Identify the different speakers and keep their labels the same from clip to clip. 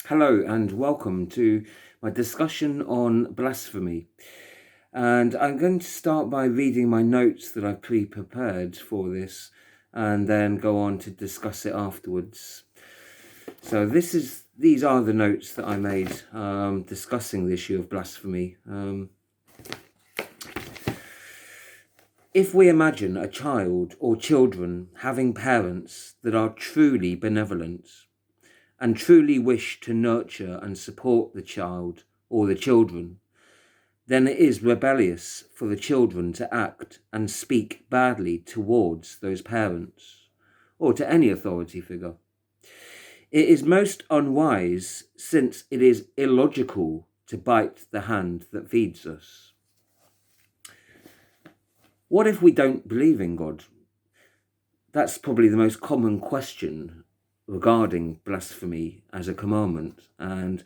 Speaker 1: Hello and welcome to my discussion on blasphemy. And I'm going to start by reading my notes that I've pre-prepared for this and then go on to discuss it afterwards. So these are the notes that I made discussing the issue of blasphemy. If we imagine a child or children having parents that are truly benevolent, and truly wish to nurture and support the child or the children, then it is rebellious for the children to act and speak badly towards those parents or to any authority figure. It is most unwise, since it is illogical to bite the hand that feeds us. What if we don't believe in God? That's probably the most common question regarding blasphemy as a commandment. And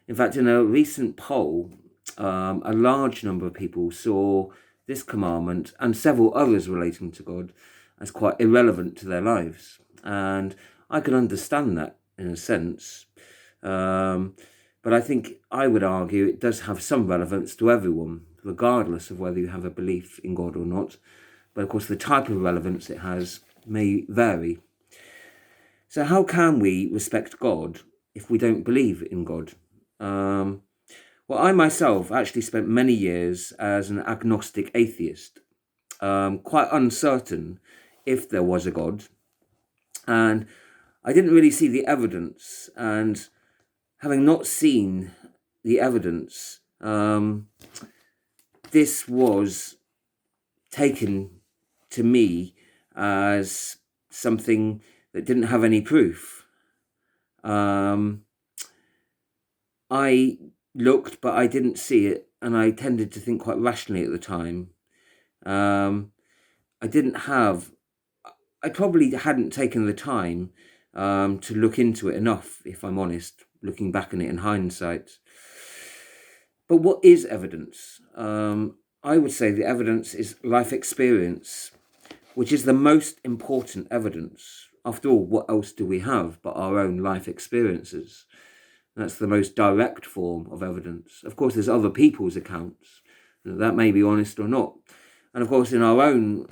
Speaker 1: in fact, in a recent poll, a large number of people saw this commandment and several others relating to God as quite irrelevant to their lives. And I can understand that in a sense. But I think I would argue it does have some relevance to everyone, regardless of whether you have a belief in God or not. But of course, the type of relevance it has may vary. So how can we respect God if we don't believe in God? Well, I myself actually spent many years as an agnostic atheist, quite uncertain if there was a God. And I didn't really see the evidence. And having not seen the evidence, this was taken to me as something that didn't have any proof. I looked, but I didn't see it, and I tended to think quite rationally at the time. I probably hadn't taken the time to look into it enough, if I'm honest, looking back on it in hindsight. But what is evidence? I would say the evidence is life experience, which is the most important evidence. After all, what else do we have but our own life experiences? That's the most direct form of evidence. Of course, there's other people's accounts. That may be honest or not. And of course, in our own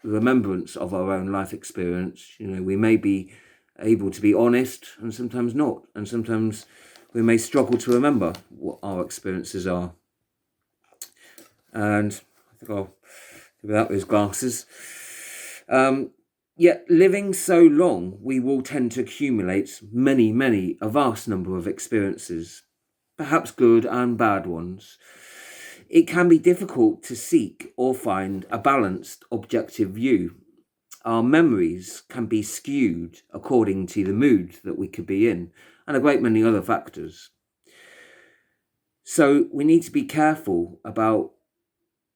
Speaker 1: remembrance of our own life experience, we may be able to be honest and sometimes not. And sometimes we may struggle to remember what our experiences are. And I think I'll do without those glasses. Yet living so long, we will tend to accumulate a vast number of experiences, perhaps good and bad ones. It can be difficult to seek or find a balanced, objective view. Our memories can be skewed according to the mood that we could be in, and a great many other factors. So we need to be careful about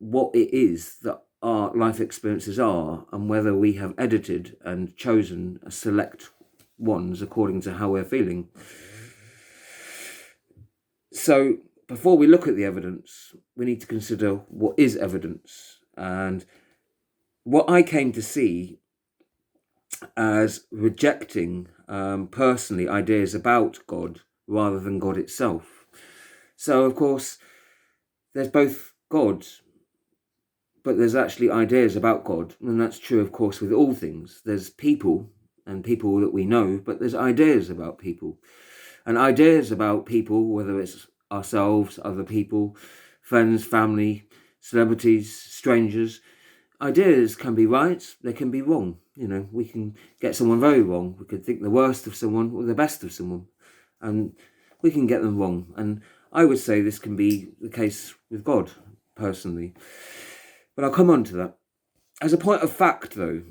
Speaker 1: what it is that our life experiences are, and whether we have edited and chosen select ones according to how we're feeling. So before we look at the evidence, we need to consider what is evidence. And what I came to see as rejecting personally ideas about God rather than God itself. So of course, there's both God, but there's actually ideas about God. And that's true, of course, with all things. There's people and people that we know, but there's ideas about people. And ideas about people, whether it's ourselves, other people, friends, family, celebrities, strangers, ideas can be right, they can be wrong. We can get someone very wrong. We could think the worst of someone or the best of someone, and we can get them wrong. And I would say this can be the case with God, personally. But I'll come on to that. As a point of fact, though,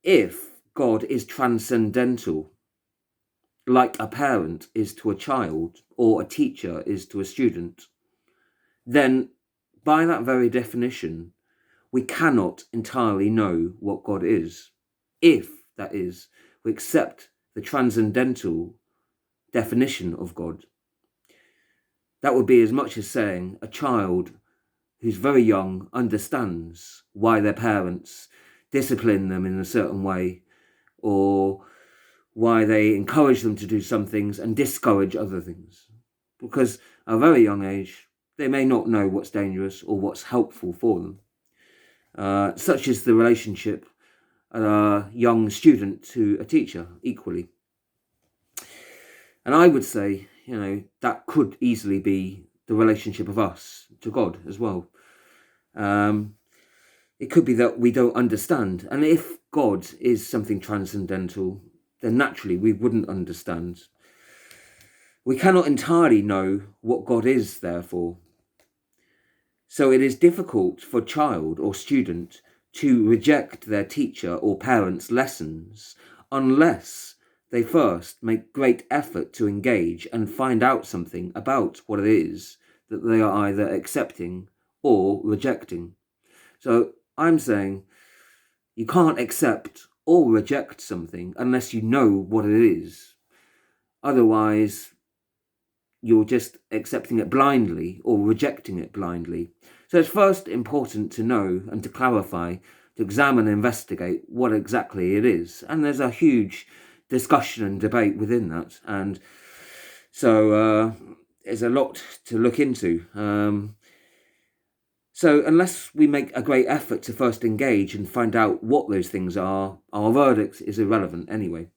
Speaker 1: if God is transcendental, like a parent is to a child or a teacher is to a student, then by that very definition, we cannot entirely know what God is, if, that is, we accept the transcendental definition of God. That would be as much as saying a child who's very young understands why their parents discipline them in a certain way, or why they encourage them to do some things and discourage other things. Because at a very young age, they may not know what's dangerous or what's helpful for them. Such is the relationship a young student to a teacher, equally. And I would say, that could easily be the relationship of us to God as well. It could be that we don't understand. And if God is something transcendental, then naturally we wouldn't understand. We cannot entirely know what God is, therefore. So it is difficult for child or student to reject their teacher or parents' lessons unless they first make great effort to engage and find out something about what it is that they are either accepting or rejecting. So I'm saying you can't accept or reject something unless you know what it is. Otherwise, you're just accepting it blindly or rejecting it blindly. So it's first important to know and to clarify, to examine and investigate what exactly it is. And there's a huge discussion and debate within that. And so there's a lot to look into. So unless we make a great effort to first engage and find out what those things are, our verdict is irrelevant anyway.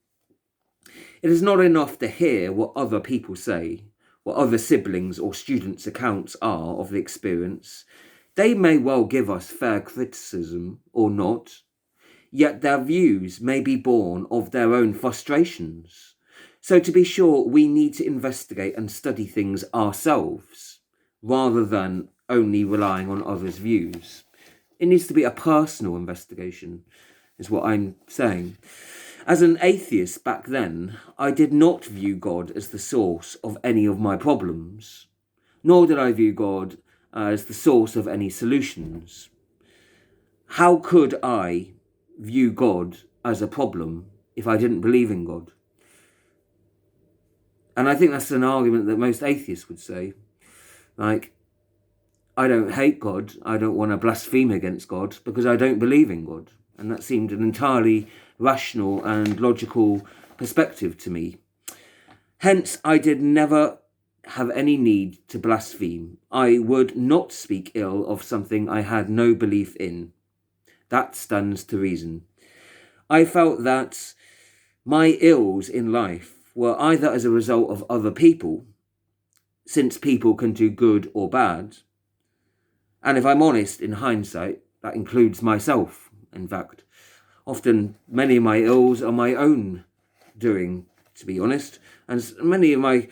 Speaker 1: It is not enough to hear what other people say, what other siblings or students' accounts are of the experience. They may well give us fair criticism or not, yet their views may be born of their own frustrations. So to be sure, we need to investigate and study things ourselves, rather than only relying on others' views. It needs to be a personal investigation, is what I'm saying. As an atheist back then, I did not view God as the source of any of my problems, nor did I view God as the source of any solutions. How could I view God as a problem if I didn't believe in God? And I think that's an argument that most atheists would say. Like, I don't hate God, I don't want to blaspheme against God because I don't believe in God. And that seemed an entirely rational and logical perspective to me. Hence, I did never have any need to blaspheme. I would not speak ill of something I had no belief in. That stands to reason. I felt that my ills in life were either as a result of other people, since people can do good or bad, and if I'm honest, in hindsight, that includes myself, in fact. Often, many of my ills are my own doing, to be honest, and many of my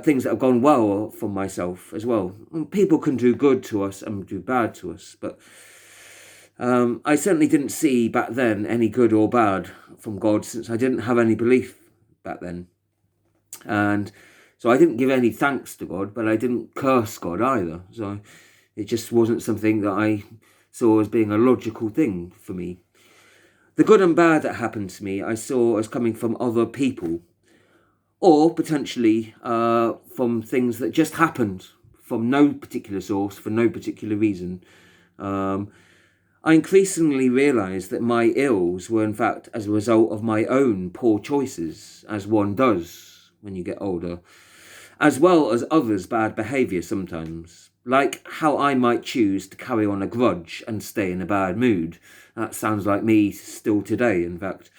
Speaker 1: things that have gone well for myself as well. And people can do good to us and do bad to us, but I certainly didn't see back then any good or bad from God, since I didn't have any belief back then. And so I didn't give any thanks to God, but I didn't curse God either. So it just wasn't something that I saw as being a logical thing for me. The good and bad that happened to me, I saw as coming from other people, or potentially from things that just happened from no particular source, for no particular reason. I increasingly realised that my ills were in fact as a result of my own poor choices, as one does when you get older, as well as others' bad behaviour sometimes. Like how I might choose to carry on a grudge and stay in a bad mood. That sounds like me still today, in fact,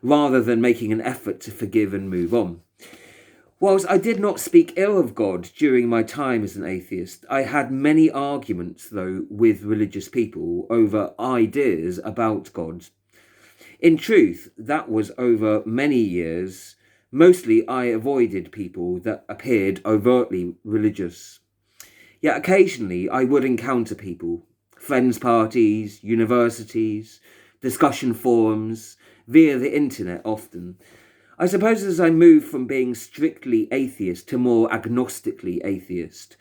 Speaker 1: rather than making an effort to forgive and move on. Whilst I did not speak ill of God during my time as an atheist, I had many arguments, though, with religious people over ideas about God. In truth, that was over many years. Mostly I avoided people that appeared overtly religious. Yet occasionally I would encounter people, friends' parties, universities, discussion forums, via the internet often. I suppose as I moved from being strictly atheist to more agnostically atheist,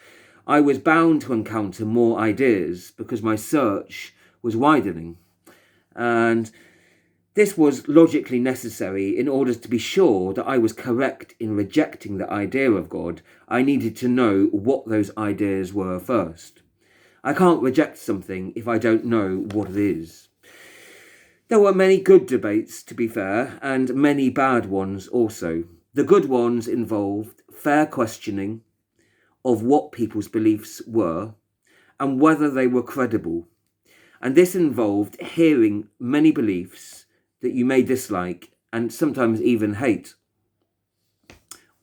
Speaker 1: I was bound to encounter more ideas because my search was widening. And this was logically necessary. In order to be sure that I was correct in rejecting the idea of God, I needed to know what those ideas were first. I can't reject something if I don't know what it is. There were many good debates, to be fair, and many bad ones also. The good ones involved fair questioning of what people's beliefs were and whether they were credible. And this involved hearing many beliefs that you may dislike and sometimes even hate,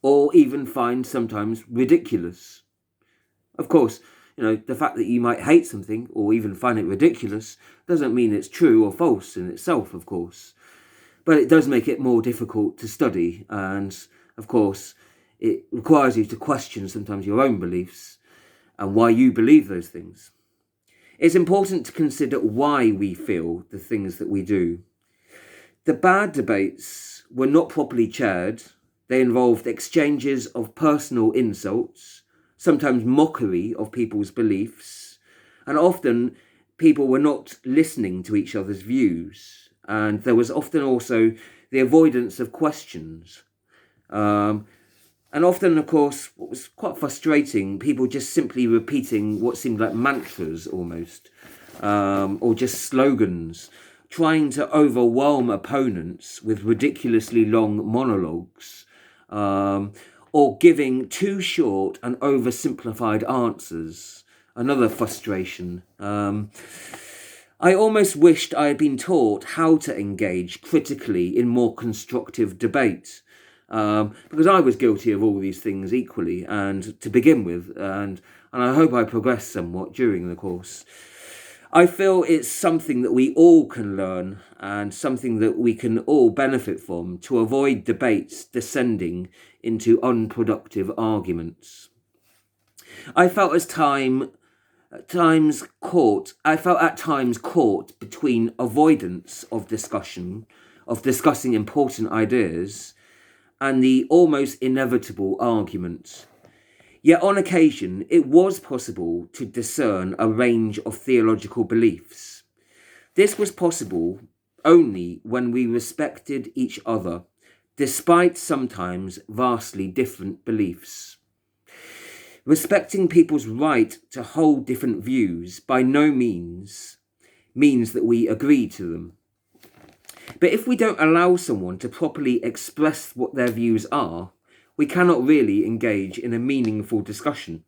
Speaker 1: or even find sometimes ridiculous. Of course, the fact that you might hate something or even find it ridiculous doesn't mean it's true or false in itself, of course. But it does make it more difficult to study, and of course, it requires you to question sometimes your own beliefs and why you believe those things. It's important to consider why we feel the things that we do. The bad debates were not properly chaired. They involved exchanges of personal insults, sometimes mockery of people's beliefs, and often people were not listening to each other's views. And there was often also the avoidance of questions. And often, of course, what was quite frustrating, people just simply repeating what seemed like mantras almost, or just slogans, trying to overwhelm opponents with ridiculously long monologues, or giving too short and oversimplified answers. Another frustration. I almost wished I had been taught how to engage critically in more constructive debate. Because I was guilty of all these things equally, and to begin with, and I hope I progressed somewhat during the course. I feel it's something that we all can learn and something that we can all benefit from to avoid debates descending into unproductive arguments. I felt at times caught between avoidance of discussing important ideas, and the almost inevitable argument. Yet on occasion, it was possible to discern a range of theological beliefs. This was possible only when we respected each other, despite sometimes vastly different beliefs. Respecting people's right to hold different views by no means that we agree to them. But if we don't allow someone to properly express what their views are, we cannot really engage in a meaningful discussion.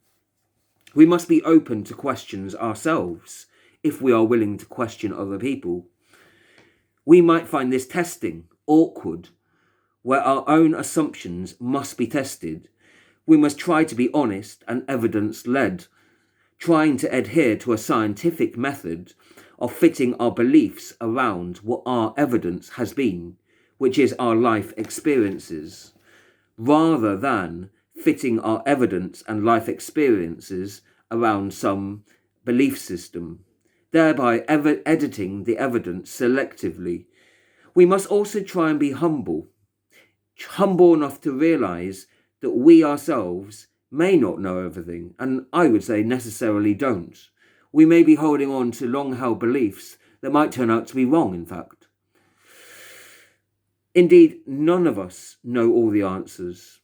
Speaker 1: We must be open to questions ourselves if we are willing to question other people. We might find this testing awkward, where our own assumptions must be tested. We must try to be honest and evidence-led, trying to adhere to a scientific method of fitting our beliefs around what our evidence has been, which is our life experiences, rather than fitting our evidence and life experiences around some belief system, thereby editing the evidence selectively. We must also try and be humble enough to realise that we ourselves may not know everything, and I would say necessarily don't. We may be holding on to long-held beliefs that might turn out to be wrong, in fact. Indeed, none of us know all the answers.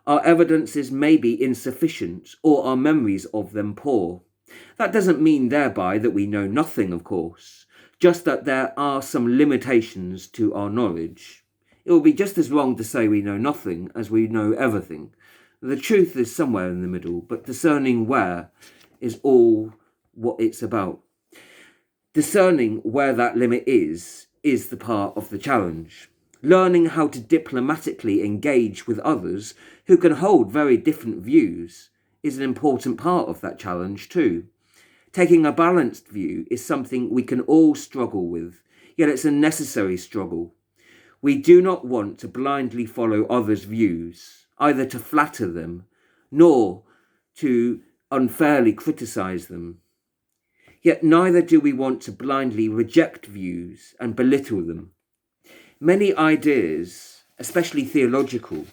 Speaker 1: Our evidences may be insufficient, or our memories of them poor. That doesn't mean thereby that we know nothing, of course, just that there are some limitations to our knowledge. It would be just as wrong to say we know nothing as we know everything. The truth is somewhere in the middle, but discerning where is all what it's about. Discerning where that limit is the part of the challenge. Learning how to diplomatically engage with others who can hold very different views is an important part of that challenge too. Taking a balanced view is something we can all struggle with, yet it's a necessary struggle. We do not want to blindly follow others' views, either to flatter them, nor to unfairly criticise them. Yet neither do we want to blindly reject views and belittle them. Many ideas, especially theological,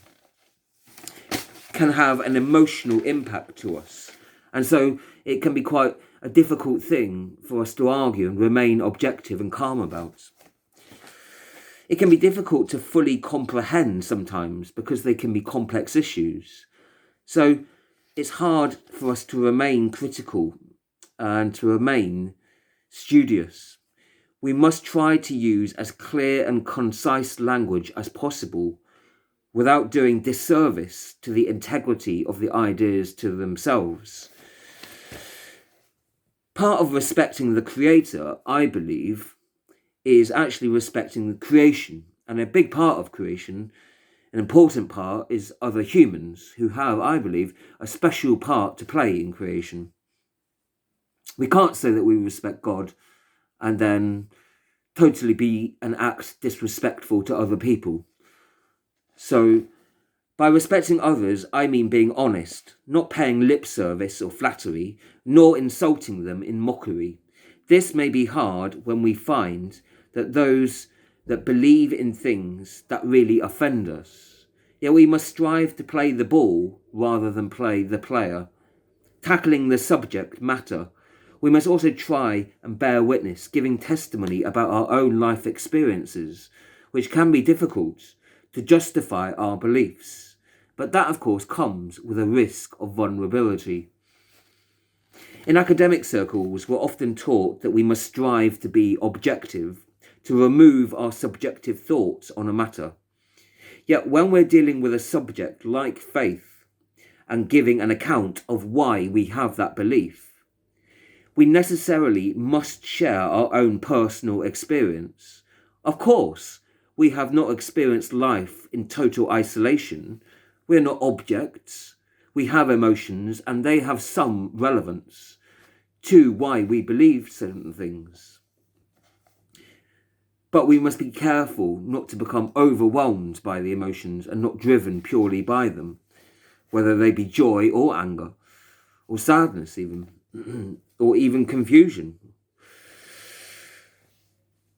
Speaker 1: can have an emotional impact to us, and so it can be quite a difficult thing for us to argue and remain objective and calm about. It can be difficult to fully comprehend sometimes because they can be complex issues. So it's hard for us to remain critical and to remain studious. we must try to use as clear and concise language as possible without doing disservice to the integrity of the ideas to themselves. Part of respecting the Creator, I believe, is actually respecting the creation. And a big part of creation, an important part, is other humans who have, I believe, a special part to play in creation. We can't say that we respect God and then totally be an act disrespectful to other people. So by respecting others, I mean being honest, not paying lip service or flattery, nor insulting them in mockery. This may be hard when we find that those that believe in things that really offend us. Yet we must strive to play the ball rather than play the player. Tackling the subject matter, we must also try and bear witness, giving testimony about our own life experiences, which can be difficult, to justify our beliefs. But that, of course, comes with a risk of vulnerability. In academic circles, we're often taught that we must strive to be objective, to remove our subjective thoughts on a matter. Yet when we're dealing with a subject like faith and giving an account of why we have that belief, we necessarily must share our own personal experience. Of course, we have not experienced life in total isolation. We're not objects. We have emotions and they have some relevance to why we believe certain things. But we must be careful not to become overwhelmed by the emotions and not driven purely by them, whether they be joy or anger, or sadness even, or even confusion.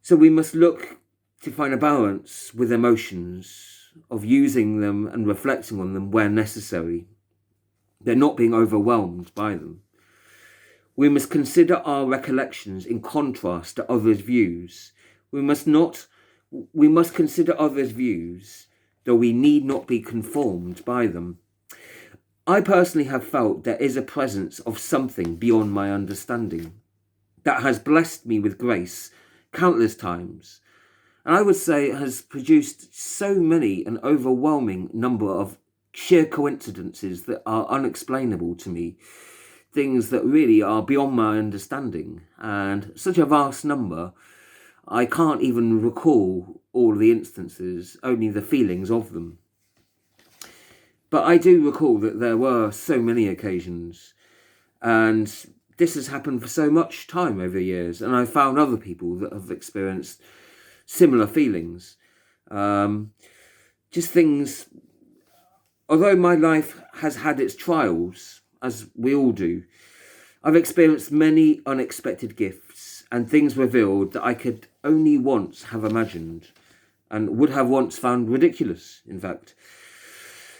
Speaker 1: So we must look to find a balance with emotions, of using them and reflecting on them where necessary. They're not being overwhelmed by them. We must consider our recollections in contrast to others' views. We must consider others' views, though we need not be conformed by them. I personally have felt there is a presence of something beyond my understanding that has blessed me with grace countless times, and I would say has produced so many an overwhelming number of sheer coincidences that are unexplainable to me, things that really are beyond my understanding, and such a vast number, I can't even recall all the instances, only the feelings of them. But I do recall that there were so many occasions, and this has happened for so much time over the years, and I've found other people that have experienced similar feelings. Just things, although my life has had its trials, as we all do, I've experienced many unexpected gifts and things revealed that I could only once have imagined and would have once found ridiculous, in fact.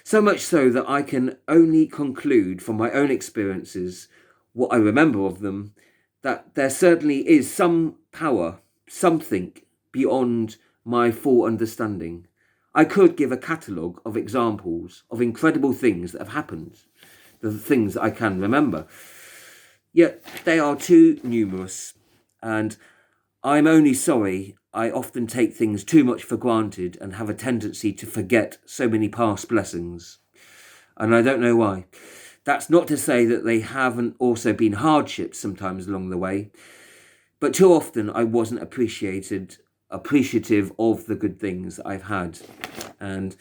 Speaker 1: So much so that I can only conclude from my own experiences, what I remember of them, that there certainly is some power, something beyond my full understanding. I could give a catalogue of examples of incredible things that have happened, the things that I can remember. Yet they are too numerous, and I'm only sorry I often take things too much for granted and have a tendency to forget so many past blessings. And I don't know why. That's not to say that they haven't also been hardships sometimes along the way, but too often I wasn't appreciative of the good things that I've had. And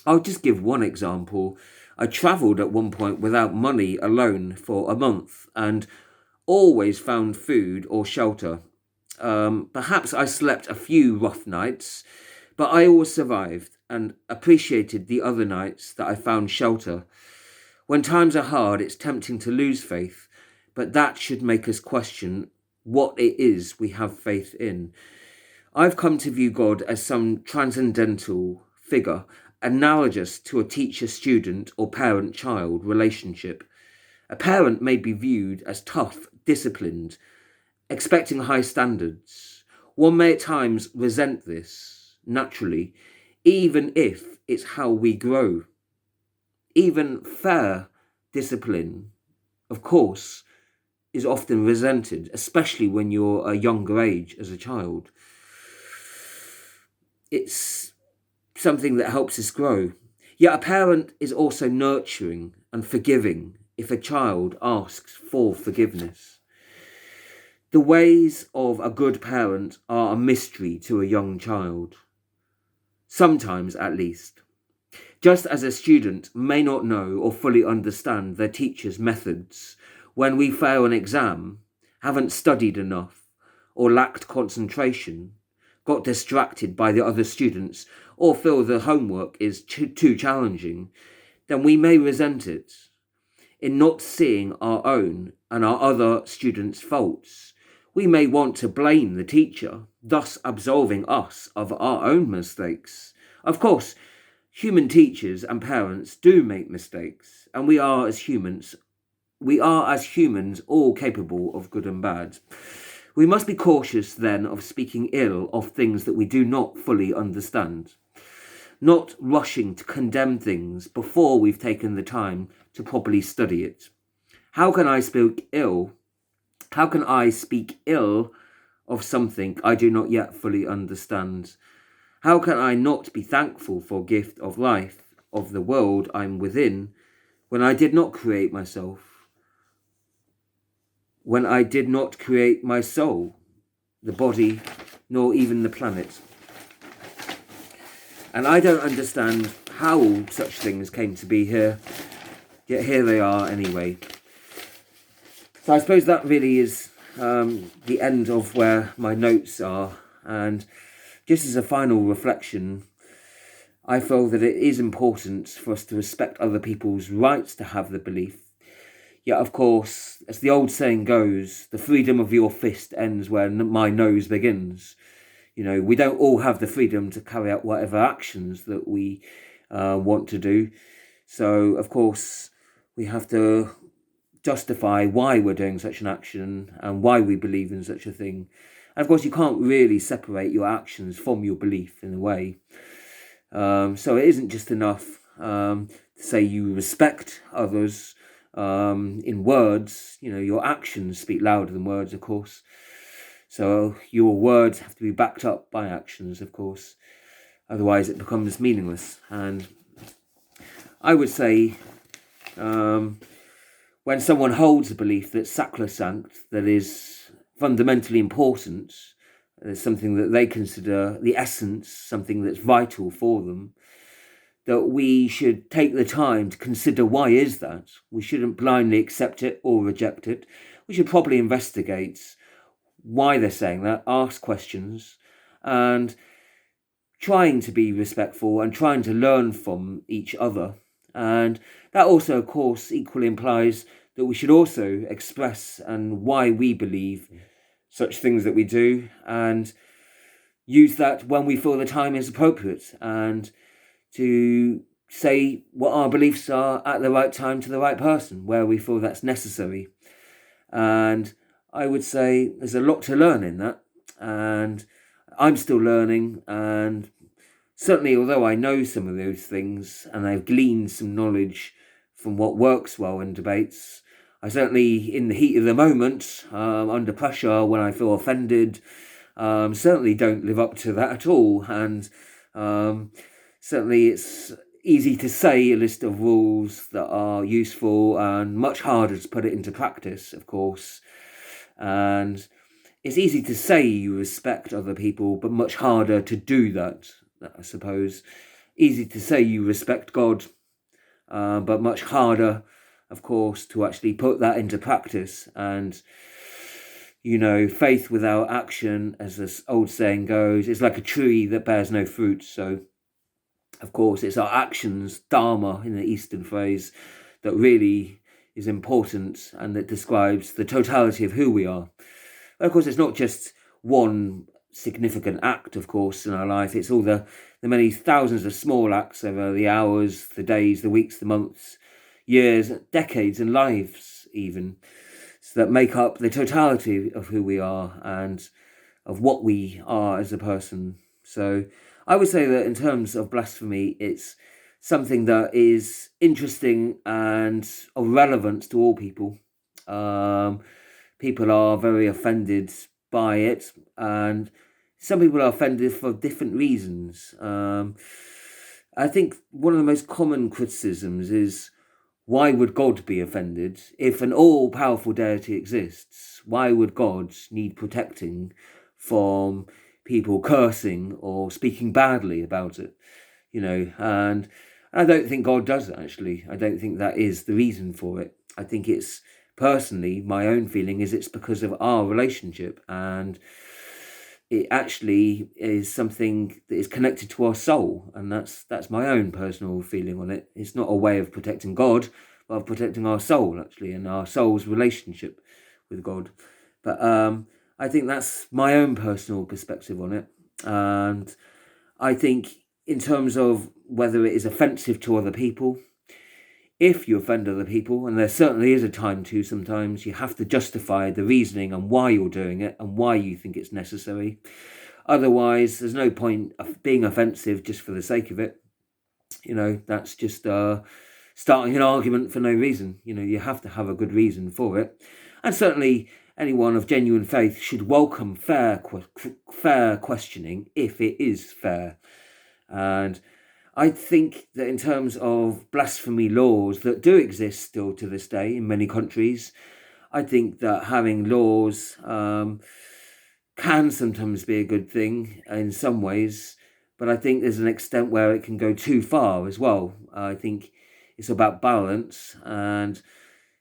Speaker 1: I'll just give one example. I travelled at one point without money alone for a month and always found food or shelter. Perhaps I slept a few rough nights, but I always survived and appreciated the other nights that I found shelter. When times are hard, it's tempting to lose faith, but that should make us question what it is we have faith in. I've come to view God as some transcendental figure, analogous to a teacher-student or parent-child relationship. A parent may be viewed as tough, disciplined, expecting high standards. One may at times resent this, naturally, even if it's how we grow. Even fair discipline, of course, is often resented, especially when you're a younger age as a child. It's something that helps us grow. Yet a parent is also nurturing and forgiving if a child asks for forgiveness. The ways of a good parent are a mystery to a young child, sometimes at least. Just as a student may not know or fully understand their teacher's methods when we fail an exam, haven't studied enough, or lacked concentration, got distracted by the other students, or feel the homework is too challenging, then we may resent it in not seeing our own and our other students' faults. We may want to blame the teacher, thus absolving us of our own mistakes. Of course, human teachers and parents do make mistakes, and we are as humans all capable of good and bad. We must be cautious then of speaking ill of things that we do not fully understand, not rushing to condemn things before we've taken the time to properly study it. How can I speak ill? How can I speak ill of something I do not yet fully understand? How can I not be thankful for gift of life, of the world I'm within, when I did not create myself, when I did not create my soul, the body, nor even the planet? And I don't understand how such things came to be here, yet here they are anyway. So I suppose that really is the end of where my notes are. And just as a final reflection, I feel that it is important for us to respect other people's rights to have the belief. Yet, of course, as the old saying goes, the freedom of your fist ends where my nose begins. You know, we don't all have the freedom to carry out whatever actions that we want to do. So, of course, we have to justify why we're doing such an action and why we believe in such a thing. And of course, you can't really separate your actions from your belief in a way. So it isn't just enough to say you respect others in words. You know, your actions speak louder than words, of course. So your words have to be backed up by actions, of course. Otherwise, it becomes meaningless. And I would say when someone holds a belief that's sacrosanct, that is fundamentally important, something that they consider the essence, something that's vital for them, that we should take the time to consider why is that. We shouldn't blindly accept it or reject it. We should probably investigate why they're saying that, ask questions, and trying to be respectful and trying to learn from each other. And that also, of course, equally implies that we should also express and why we believe such things that we do, and use that when we feel the time is appropriate, and to say what our beliefs are at the right time to the right person, where we feel that's necessary. And I would say there's a lot to learn in that, and I'm still learning, and certainly although I know some of those things and I've gleaned some knowledge from what works well in debates, I certainly, in the heat of the moment, under pressure, when I feel offended, certainly don't live up to that at all. And certainly it's easy to say a list of rules that are useful and much harder to put it into practice, of course. And it's easy to say you respect other people, but much harder to do that, I suppose. Easy to say you respect God, but much harder, of course, to actually put that into practice. And, you know, faith without action, as this old saying goes, is like a tree that bears no fruit. So, of course, it's our actions, dharma in the Eastern phrase, that really is important and that describes the totality of who we are. But of course, it's not just one significant act, of course, in our life. It's all the many thousands of small acts over the hours, the days, the weeks, the months, years, decades, and lives even, so that make up the totality of who we are and of what we are as a person. So I would say that in terms of blasphemy, it's something that is interesting and of relevance to all people. people are very offended by it, and some people are offended for different reasons. I think one of the most common criticisms is, why would God be offended? If an all-powerful deity exists, why would God need protecting from people cursing or speaking badly about it? And I don't think God does, actually. I don't think that is the reason for it. I think it's, personally, my own feeling is it's because of our relationship, and it actually is something that is connected to our soul, and that's my own personal feeling on it. It's not a way of protecting God, but of protecting our soul, actually, and our soul's relationship with God. But I think that's my own personal perspective on it. And I think in terms of whether it is offensive to other people, if you offend other people, and there certainly is a time to sometimes, you have to justify the reasoning and why you're doing it and why you think it's necessary. Otherwise, there's no point of being offensive just for the sake of it. That's just starting an argument for no reason. You have to have a good reason for it. And certainly anyone of genuine faith should welcome fair questioning if it is fair. And I think that in terms of blasphemy laws that do exist still to this day in many countries, I think that having laws can sometimes be a good thing in some ways, but I think there's an extent where it can go too far as well. I think it's about balance, and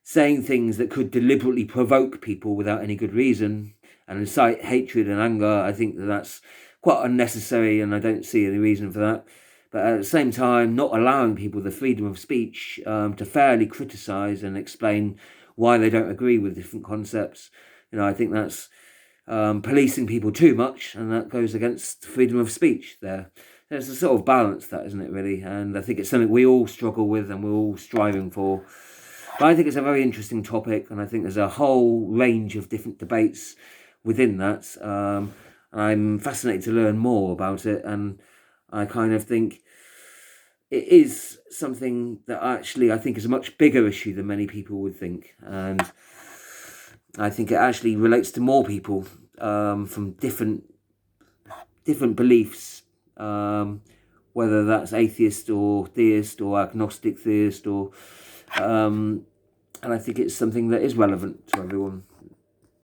Speaker 1: saying things that could deliberately provoke people without any good reason and incite hatred and anger, I think that's quite unnecessary, and I don't see any reason for that. But at the same time, not allowing people the freedom of speech to fairly criticise and explain why they don't agree with different concepts. I think that's policing people too much, and that goes against freedom of speech there. There's a sort of balance, that, isn't it, really? And I think it's something we all struggle with and we're all striving for. But I think it's a very interesting topic, and I think there's a whole range of different debates within that. I'm fascinated to learn more about it, and I kind of think it is something that actually I think is a much bigger issue than many people would think. And I think it actually relates to more people from different beliefs, whether that's atheist or theist or agnostic theist, or and I think it's something that is relevant to everyone.